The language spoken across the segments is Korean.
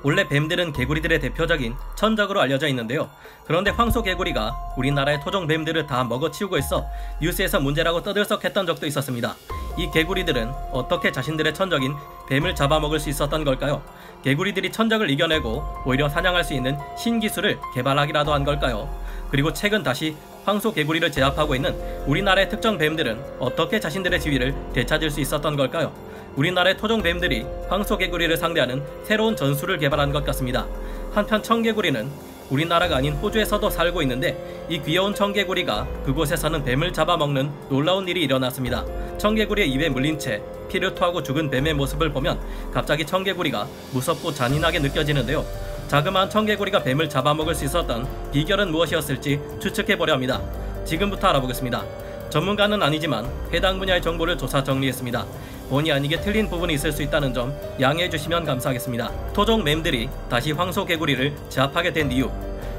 원래 뱀들은 개구리들의 대표적인 천적으로 알려져 있는데요. 그런데 황소개구리가 우리나라의 토종뱀들을 다 먹어치우고 있어 뉴스에서 문제라고 떠들썩했던 적도 있었습니다. 이 개구리들은 어떻게 자신들의 천적인 뱀을 잡아먹을 수 있었던 걸까요? 개구리들이 천적을 이겨내고 오히려 사냥할 수 있는 신기술을 개발하기라도 한 걸까요? 그리고 최근 다시 황소개구리를 제압하고 있는 우리나라의 특정 뱀들은 어떻게 자신들의 지위를 되찾을 수 있었던 걸까요? 우리나라의 토종뱀들이 황소개구리를 상대하는 새로운 전술을 개발한 것 같습니다. 한편 청개구리는 우리나라가 아닌 호주에서도 살고 있는데 이 귀여운 청개구리가 그곳에서는 뱀을 잡아먹는 놀라운 일이 일어났습니다. 청개구리의 입에 물린 채 피를 토하고 죽은 뱀의 모습을 보면 갑자기 청개구리가 무섭고 잔인하게 느껴지는데요. 자그마한 청개구리가 뱀을 잡아먹을 수 있었던 비결은 무엇이었을지 추측해보려 합니다. 지금부터 알아보겠습니다. 전문가는 아니지만 해당 분야의 정보를 조사 정리했습니다. 본의 아니게 틀린 부분이 있을 수 있다는 점 양해해 주시면 감사하겠습니다. 토종뱀들이 다시 황소개구리를 제압하게 된 이유.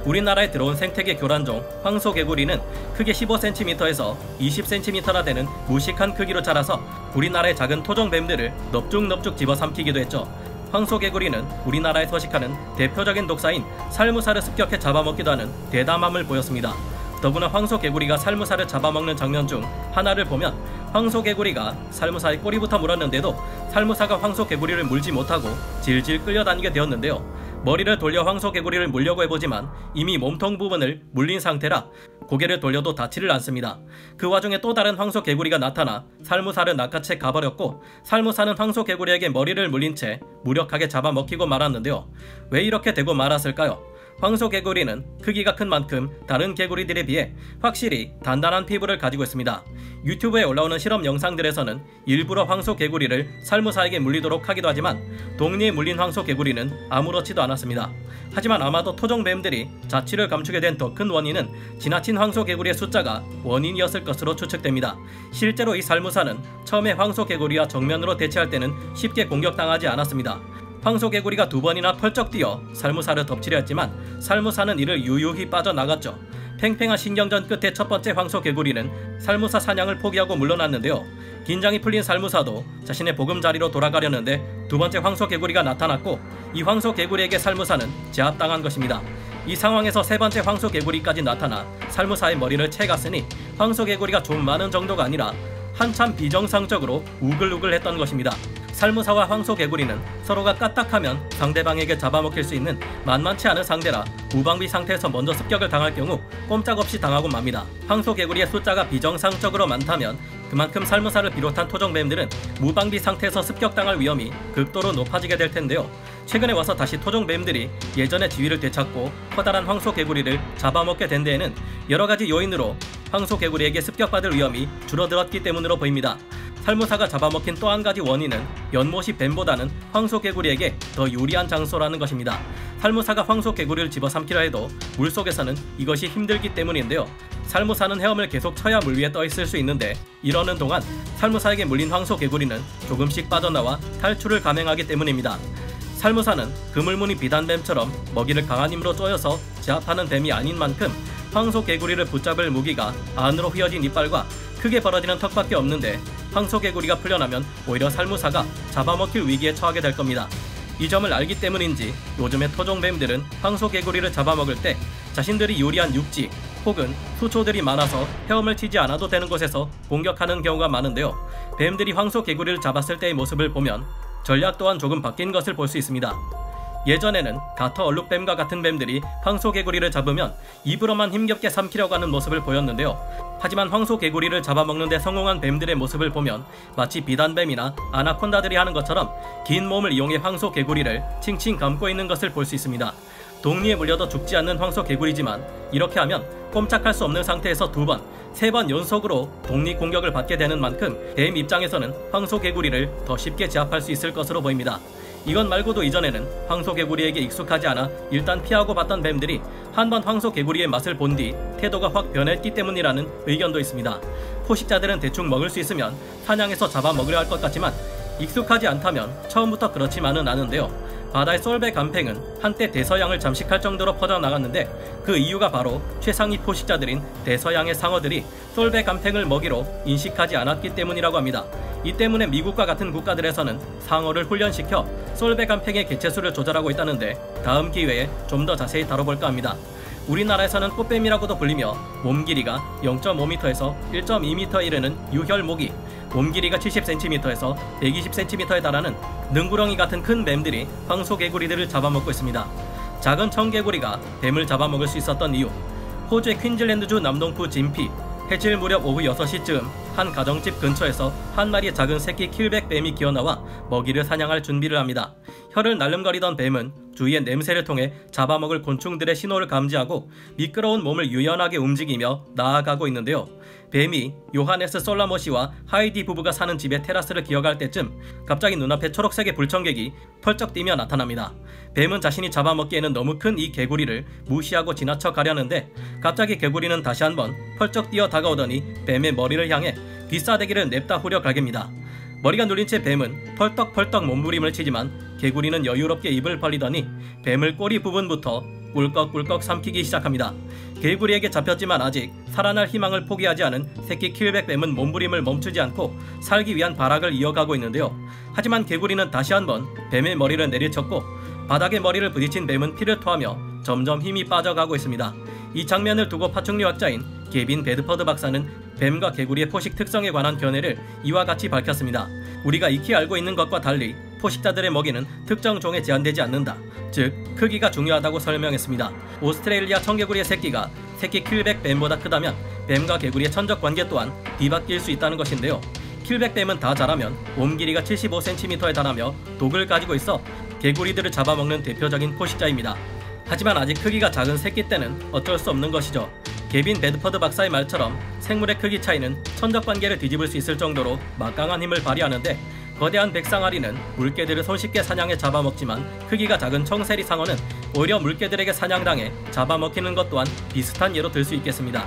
우리나라에 들어온 생태계 교란종 황소개구리는 크게 15cm에서 20cm나 되는 무식한 크기로 자라서 우리나라의 작은 토종뱀들을 넙죽넙죽 집어삼키기도 했죠. 황소개구리는 우리나라에 서식하는 대표적인 독사인 살무사를 습격해 잡아먹기도 하는 대담함을 보였습니다. 더구나 황소개구리가 살무사를 잡아먹는 장면 중 하나를 보면 황소개구리가 살무사의 꼬리부터 물었는데도 살무사가 황소개구리를 물지 못하고 질질 끌려다니게 되었는데요. 머리를 돌려 황소개구리를 물려고 해보지만 이미 몸통 부분을 물린 상태라 고개를 돌려도 닿지를 않습니다. 그 와중에 또 다른 황소개구리가 나타나 살무사를 낚아채 가버렸고 살무사는 황소개구리에게 머리를 물린 채 무력하게 잡아먹히고 말았는데요. 왜 이렇게 되고 말았을까요? 황소개구리는 크기가 큰 만큼 다른 개구리들에 비해 확실히 단단한 피부를 가지고 있습니다. 유튜브에 올라오는 실험 영상들에서는 일부러 황소개구리를 살무사에게 물리도록 하기도 하지만 동리에 물린 황소개구리는 아무렇지도 않았습니다. 하지만 아마도 토종뱀들이 자취를 감추게 된 더 큰 원인은 지나친 황소개구리의 숫자가 원인이었을 것으로 추측됩니다. 실제로 이 살무사는 처음에 황소개구리와 정면으로 대치할 때는 쉽게 공격당하지 않았습니다. 황소개구리가 2번이나 펄쩍 뛰어 살무사를 덮치려 했지만 살무사는 이를 유유히 빠져나갔죠. 팽팽한 신경전 끝에 첫 번째 황소개구리는 살무사 사냥을 포기하고 물러났는데요. 긴장이 풀린 살무사도 자신의 보금자리로 돌아가려는데 두 번째 황소개구리가 나타났고 이 황소개구리에게 살무사는 제압당한 것입니다. 이 상황에서 세 번째 황소개구리까지 나타나 살무사의 머리를 채 갔으니 황소개구리가 좀 많은 정도가 아니라 한참 비정상적으로 우글우글했던 것입니다. 살무사와 황소개구리는 서로가 까딱하면 상대방에게 잡아먹힐 수 있는 만만치 않은 상대라 무방비 상태에서 먼저 습격을 당할 경우 꼼짝없이 당하고 맙니다. 황소개구리의 숫자가 비정상적으로 많다면 그만큼 살무사를 비롯한 토종뱀들은 무방비 상태에서 습격당할 위험이 극도로 높아지게 될 텐데요. 최근에 와서 다시 토종뱀들이 예전의 지위를 되찾고 커다란 황소개구리를 잡아먹게 된 데에는 여러가지 요인으로 황소개구리에게 습격받을 위험이 줄어들었기 때문으로 보입니다. 살무사가 잡아먹힌 또 한 가지 원인은 연못이 뱀보다는 황소개구리에게 더 유리한 장소라는 것입니다. 살무사가 황소개구리를 집어삼키려 해도 물속에서는 이것이 힘들기 때문인데요. 살무사는 헤엄을 계속 쳐야 물 위에 떠 있을 수 있는데 이러는 동안 살무사에게 물린 황소개구리는 조금씩 빠져나와 탈출을 감행하기 때문입니다. 살무사는 그물무늬 비단뱀처럼 먹이를 강한 힘으로 쪼여서 제압하는 뱀이 아닌 만큼 황소개구리를 붙잡을 무기가 안으로 휘어진 이빨과 크게 벌어지는 턱밖에 없는데 황소개구리가 풀려나면 오히려 살무사가 잡아먹힐 위기에 처하게 될 겁니다. 이 점을 알기 때문인지 요즘의 토종뱀들은 황소개구리를 잡아먹을 때 자신들이 유리한 육지 혹은 수초들이 많아서 헤엄을 치지 않아도 되는 곳에서 공격하는 경우가 많은데요. 뱀들이 황소개구리를 잡았을 때의 모습을 보면 전략 또한 조금 바뀐 것을 볼 수 있습니다. 예전에는 가터 얼룩뱀과 같은 뱀들이 황소개구리를 잡으면 입으로만 힘겹게 삼키려고 하는 모습을 보였는데요. 하지만 황소개구리를 잡아먹는 데 성공한 뱀들의 모습을 보면 마치 비단뱀이나 아나콘다들이 하는 것처럼 긴 몸을 이용해 황소개구리를 칭칭 감고 있는 것을 볼 수 있습니다. 독리에 물려도 죽지 않는 황소개구리지만 이렇게 하면 꼼짝할 수 없는 상태에서 2번, 3번 연속으로 독리 공격을 받게 되는 만큼 뱀 입장에서는 황소개구리를 더 쉽게 제압할 수 있을 것으로 보입니다. 이것 말고도 이전에는 황소개구리에게 익숙하지 않아 일단 피하고 봤던 뱀들이 한번 황소개구리의 맛을 본 뒤 태도가 확 변했기 때문이라는 의견도 있습니다. 포식자들은 대충 먹을 수 있으면 사냥해서 잡아먹으려 할 것 같지만 익숙하지 않다면 처음부터 그렇지만은 않은데요. 바다의 솔베 간팽은 한때 대서양을 잠식할 정도로 퍼져나갔는데 그 이유가 바로 최상위 포식자들인 대서양의 상어들이 솔베 간팽을 먹이로 인식하지 않았기 때문이라고 합니다. 이 때문에 미국과 같은 국가들에서는 상어를 훈련시켜 솔베 간팽의 개체수를 조절하고 있다는데 다음 기회에 좀 더 자세히 다뤄볼까 합니다. 우리나라에서는 꽃뱀이라고도 불리며 몸 길이가 0.5m에서 1.2m에 이르는 유혈모기, 몸 길이가 70cm에서 120cm에 달하는 능구렁이 같은 큰 뱀들이 황소개구리들을 잡아먹고 있습니다. 작은 청개구리가 뱀을 잡아먹을 수 있었던 이유. 호주의 퀸즐랜드주 남동부 진피, 해질 무렵 오후 6시쯤 한 가정집 근처에서 한 마리의 작은 새끼 킬백 뱀이 기어나와 먹이를 사냥할 준비를 합니다. 혀를 날름거리던 뱀은 주위의 냄새를 통해 잡아먹을 곤충들의 신호를 감지하고 미끄러운 몸을 유연하게 움직이며 나아가고 있는데요. 뱀이 요하네스 솔라모시와 하이디 부부가 사는 집의 테라스를 기어갈 때쯤 갑자기 눈앞에 초록색의 불청객이 펄쩍 뛰며 나타납니다. 뱀은 자신이 잡아먹기에는 너무 큰 이 개구리를 무시하고 지나쳐 가려는데 갑자기 개구리는 다시 한번 펄쩍 뛰어 다가오더니 뱀의 머리를 향해 귀싸대기를 냅다 후려 갈깁니다. 머리가 눌린 채 뱀은 펄떡펄떡 몸부림을 치지만 개구리는 여유롭게 입을 벌리더니 뱀을 꼬리 부분부터 꿀꺽꿀꺽 삼키기 시작합니다. 개구리에게 잡혔지만 아직 살아날 희망을 포기하지 않은 새끼 킬백 뱀은 몸부림을 멈추지 않고 살기 위한 발악을 이어가고 있는데요. 하지만 개구리는 다시 한번 뱀의 머리를 내리쳤고 바닥에 머리를 부딪힌 뱀은 피를 토하며 점점 힘이 빠져가고 있습니다. 이 장면을 두고 파충류학자인 개빈 베드퍼드 박사는 뱀과 개구리의 포식 특성에 관한 견해를 이와 같이 밝혔습니다. 우리가 익히 알고 있는 것과 달리 포식자들의 먹이는 특정 종에 제한되지 않는다. 즉, 크기가 중요하다고 설명했습니다. 오스트레일리아 청개구리의 새끼가 새끼 킬백 뱀보다 크다면 뱀과 개구리의 천적 관계 또한 뒤바뀔 수 있다는 것인데요. 킬백 뱀은 다 자라면 몸 길이가 75cm에 달하며 독을 가지고 있어 개구리들을 잡아먹는 대표적인 포식자입니다. 하지만 아직 크기가 작은 새끼 때는 어쩔 수 없는 것이죠. 개빈 베드퍼드 박사의 말처럼 생물의 크기 차이는 천적 관계를 뒤집을 수 있을 정도로 막강한 힘을 발휘하는데 거대한 백상아리는 물개들을 손쉽게 사냥해 잡아먹지만 크기가 작은 청세리 상어는 오히려 물개들에게 사냥당해 잡아먹히는 것 또한 비슷한 예로 들 수 있겠습니다.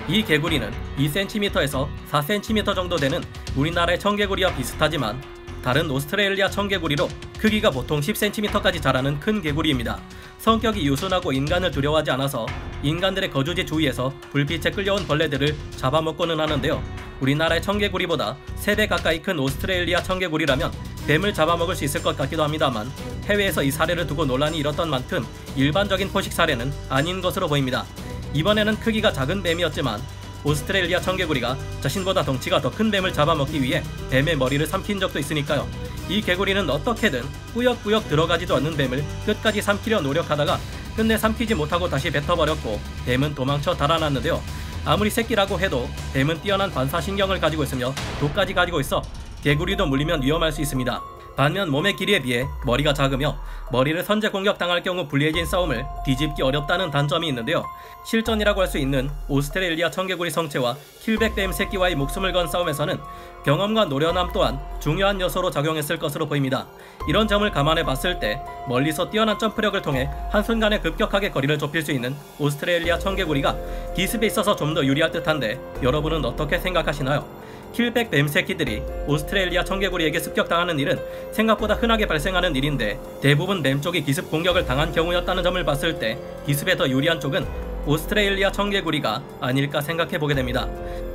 이 개구리는 2cm에서 4cm 정도 되는 우리나라의 청개구리와 비슷하지만 다른 오스트레일리아 청개구리로 크기가 보통 10cm까지 자라는 큰 개구리입니다. 성격이 유순하고 인간을 두려워하지 않아서 인간들의 거주지 주위에서 불빛에 끌려온 벌레들을 잡아먹고는 하는데요. 우리나라의 청개구리보다 3배 가까이 큰 오스트레일리아 청개구리라면 뱀을 잡아먹을 수 있을 것 같기도 합니다만 해외에서 이 사례를 두고 논란이 일었던 만큼 일반적인 포식 사례는 아닌 것으로 보입니다. 이번에는 크기가 작은 뱀이었지만 오스트레일리아 청개구리가 자신보다 덩치가 더 큰 뱀을 잡아먹기 위해 뱀의 머리를 삼킨 적도 있으니까요. 이 개구리는 어떻게든 꾸역꾸역 들어가지도 않는 뱀을 끝까지 삼키려 노력하다가 끝내 삼키지 못하고 다시 뱉어버렸고 뱀은 도망쳐 달아났는데요. 아무리 새끼라고 해도 뱀은 뛰어난 반사신경을 가지고 있으며 독까지 가지고 있어 개구리도 물리면 위험할 수 있습니다. 반면 몸의 길이에 비해 머리가 작으며 머리를 선제 공격당할 경우 불리해진 싸움을 뒤집기 어렵다는 단점이 있는데요. 실전이라고 할 수 있는 오스트레일리아 청개구리 성체와 킬백뱀 새끼와의 목숨을 건 싸움에서는 경험과 노련함 또한 중요한 요소로 작용했을 것으로 보입니다. 이런 점을 감안해 봤을 때 멀리서 뛰어난 점프력을 통해 한순간에 급격하게 거리를 좁힐 수 있는 오스트레일리아 청개구리가 기습에 있어서 좀 더 유리할 듯한데 여러분은 어떻게 생각하시나요? 킬백 뱀 새끼들이 오스트레일리아 청개구리에게 습격당하는 일은 생각보다 흔하게 발생하는 일인데 대부분 뱀 쪽이 기습 공격을 당한 경우였다는 점을 봤을 때 기습에 더 유리한 쪽은 오스트레일리아 청개구리가 아닐까 생각해보게 됩니다.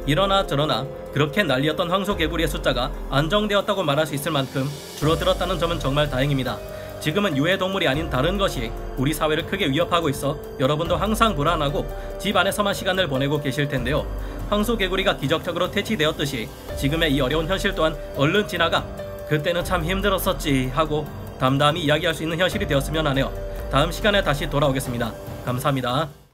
이러나 저러나 그렇게 난리였던 황소개구리의 숫자가 안정되었다고 말할 수 있을 만큼 줄어들었다는 점은 정말 다행입니다. 지금은 유해동물이 아닌 다른 것이 우리 사회를 크게 위협하고 있어 여러분도 항상 불안하고 집 안에서만 시간을 보내고 계실 텐데요. 황소개구리가 기적적으로 퇴치되었듯이 지금의 이 어려운 현실 또한 얼른 지나가 그때는 참 힘들었었지 하고 담담히 이야기할 수 있는 현실이 되었으면 하네요. 다음 시간에 다시 돌아오겠습니다. 감사합니다.